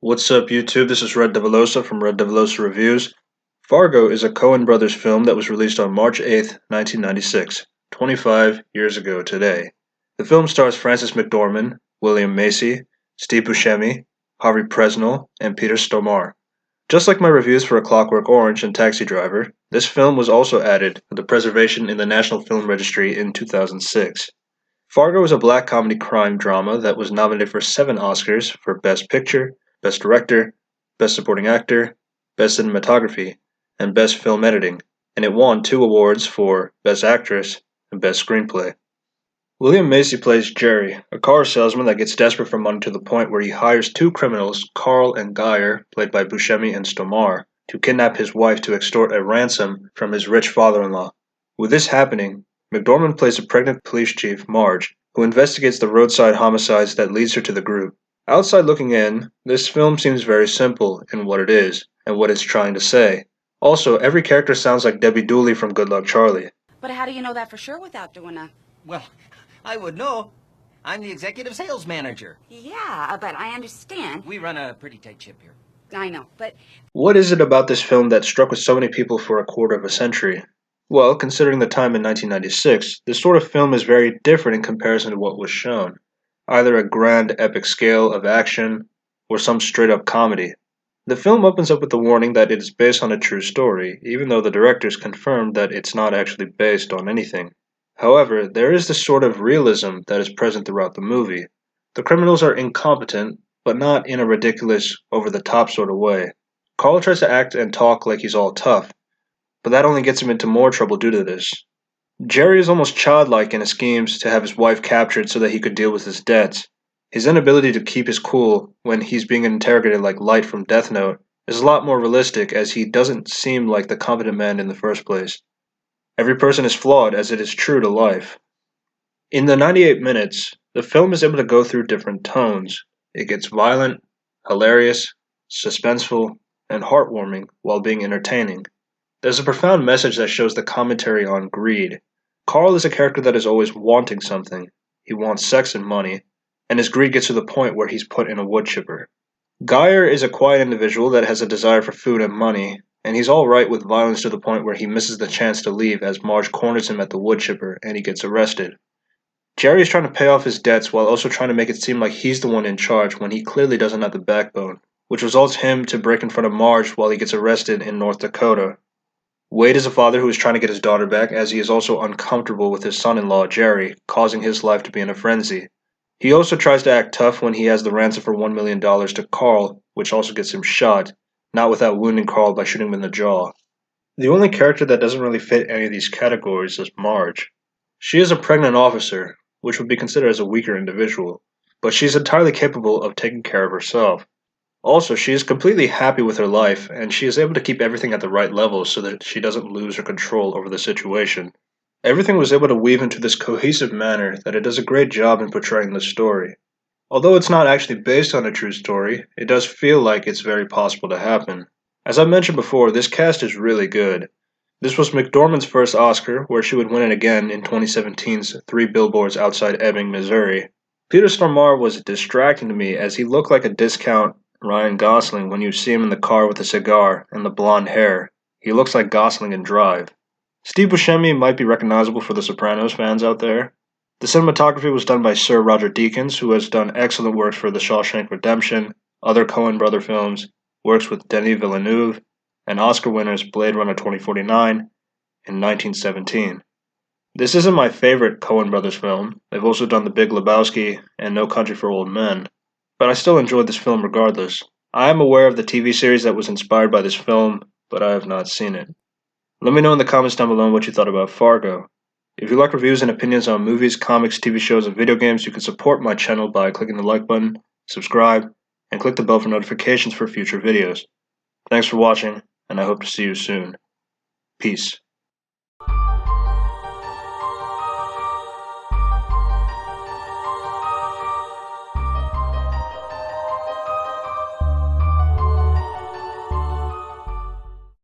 What's up, YouTube? This is Devilosa from Devilosa Reviews. Fargo is a Coen Brothers film that was released on March 8th, 1996, 25 years ago today. The film stars Frances McDormand, William Macy, Steve Buscemi, Harvey Presnell, and Peter Stormare. Just like my reviews for A Clockwork Orange and Taxi Driver, this film was also added for the preservation in the National Film Registry in 2006. Fargo is a black comedy crime drama that was nominated for 7 Oscars for Best Picture, Best Director, Best Supporting Actor, Best Cinematography, and Best Film Editing, and it won 2 awards for Best Actress and Best Screenplay. William Macy plays Jerry, a car salesman that gets desperate for money to the point where he hires 2 criminals, Carl and Geyer, played by Buscemi and Stormare, to kidnap his wife to extort a ransom from his rich father-in-law. With this happening, McDormand plays a pregnant police chief, Marge, who investigates the roadside homicides that leads her to the group. Outside looking in, this film seems very simple in what it is and what it's trying to say. Also, every character sounds like Debbie Dooley from Good Luck Charlie. But how do you know that for sure without doing a... Well, I would know. I'm the executive sales manager. Yeah, but I understand. We run a pretty tight ship here. I know, but... What is it about this film that struck with so many people for a quarter of a century? Well, considering the time in 1996, this sort of film is very different in comparison to what was shown. Either a grand epic scale of action, or some straight-up comedy. The film opens up with the warning that it is based on a true story, even though the directors confirmed that it's not actually based on anything. However, there is this sort of realism that is present throughout the movie. The criminals are incompetent, but not in a ridiculous, over-the-top sort of way. Carl tries to act and talk like he's all tough, but that only gets him into more trouble due to this. Jerry is almost childlike in his schemes to have his wife captured so that he could deal with his debts. His inability to keep his cool when he's being interrogated like Light from Death Note is a lot more realistic, as he doesn't seem like the competent man in the first place. Every person is flawed, as it is true to life. In the 98 minutes, the film is able to go through different tones. It gets violent, hilarious, suspenseful, and heartwarming while being entertaining. There's a profound message that shows the commentary on greed. Carl is a character that is always wanting something. He wants sex and money, and his greed gets to the point where he's put in a wood chipper. Geyer is a quiet individual that has a desire for food and money, and he's alright with violence to the point where he misses the chance to leave as Marge corners him at the wood chipper and he gets arrested. Jerry is trying to pay off his debts while also trying to make it seem like he's the one in charge when he clearly doesn't have the backbone, which results him to break in front of Marge while he gets arrested in North Dakota. Wade is a father who is trying to get his daughter back, as he is also uncomfortable with his son-in-law, Jerry, causing his life to be in a frenzy. He also tries to act tough when he has the ransom for $1 million to Carl, which also gets him shot, not without wounding Carl by shooting him in the jaw. The only character that doesn't really fit any of these categories is Marge. She is a pregnant officer, which would be considered as a weaker individual, but she's entirely capable of taking care of herself. Also, she is completely happy with her life, and she is able to keep everything at the right level so that she doesn't lose her control over the situation. Everything was able to weave into this cohesive manner that it does a great job in portraying the story. Although it's not actually based on a true story, it does feel like it's very possible to happen. As I mentioned before, this cast is really good. This was McDormand's first Oscar, where she would win it again in 2017's 3 Billboards Outside Ebbing, Missouri. Peter Stormare was distracting to me, as he looked like a discount Ryan Gosling when you see him in the car with a cigar and the blonde hair. He looks like Gosling in Drive. Steve Buscemi might be recognizable for the Sopranos fans out there. The cinematography was done by Sir Roger Deakins, who has done excellent work for The Shawshank Redemption, other Coen Brothers films, works with Denis Villeneuve, and Oscar winners Blade Runner 2049 and 1917. This isn't my favorite Coen Brothers film. They've also done The Big Lebowski and No Country for Old Men, but I still enjoyed this film regardless. I am aware of the TV series that was inspired by this film, but I have not seen it. Let me know in the comments down below what you thought about Fargo. If you like reviews and opinions on movies, comics, TV shows, and video games, you can support my channel by clicking the like button, subscribe, and click the bell for notifications for future videos. Thanks for watching, and I hope to see you soon. Peace.